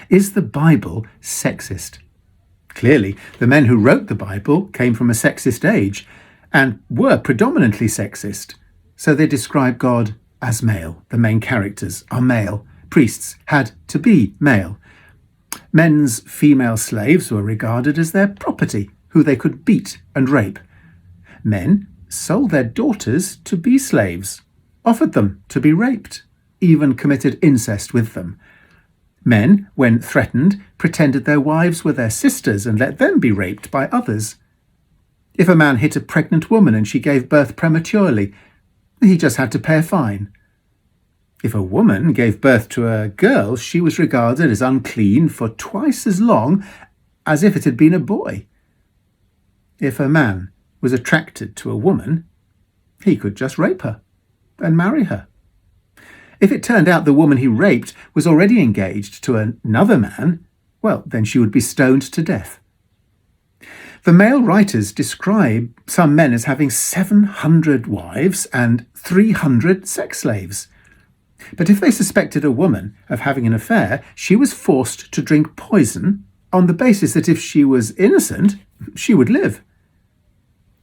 Is the Bible sexist? Clearly, the men who wrote the Bible came from a sexist age and were predominantly sexist. So they describe God as male. The main characters are male. Priests had to be male. Men's female slaves were regarded as their property, who they could beat and rape. Men sold their daughters to be slaves, offered them to be raped, even committed incest with them. Men, when threatened, pretended their wives were their sisters and let them be raped by others. If a man hit a pregnant woman and she gave birth prematurely, he just had to pay a fine. If a woman gave birth to a girl, she was regarded as unclean for twice as long as if it had been a boy. If a man was attracted to a woman, he could just rape her and marry her. If it turned out the woman he raped was already engaged to another man, well, then she would be stoned to death. The male writers describe some men as having 700 wives and 300 sex slaves. But if they suspected a woman of having an affair, she was forced to drink poison on the basis that if she was innocent, she would live.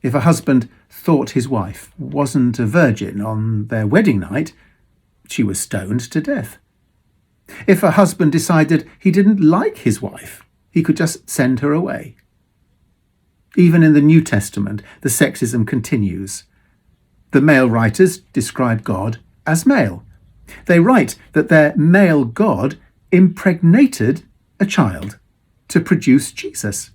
If a husband thought his wife wasn't a virgin on their wedding night, she was stoned to death. If a husband decided he didn't like his wife, he could just send her away. Even in the New Testament, the sexism continues. The male writers describe God as male. They write that their male God impregnated a child to produce Jesus.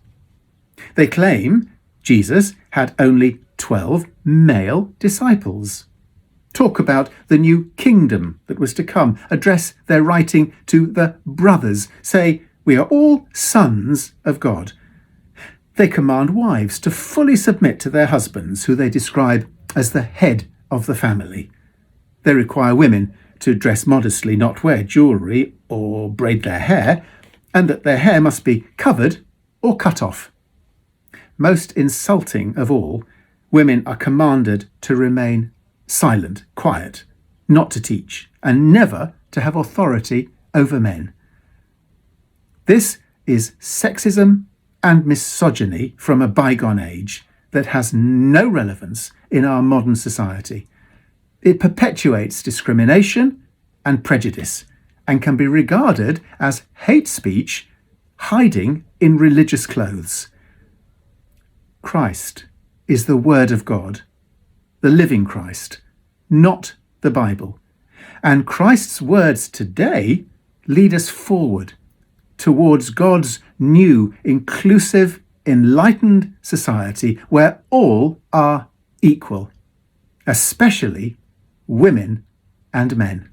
They claim Jesus had only 12 male disciples. Talk about the new kingdom that was to come, address their writing to the brothers, say, we are all sons of God. They command wives to fully submit to their husbands, who they describe as the head of the family. They require women to dress modestly, not wear jewellery or braid their hair, and that their hair must be covered or cut off. Most insulting of all, women are commanded to remain silent, quiet, not to teach, and never to have authority over men. This is sexism and misogyny from a bygone age that has no relevance in our modern society. It perpetuates discrimination and prejudice and can be regarded as hate speech hiding in religious clothes. Christ is the Word of God, the living Christ, not the Bible. And Christ's words today lead us forward towards God's new, inclusive, enlightened society where all are equal, especially women and men.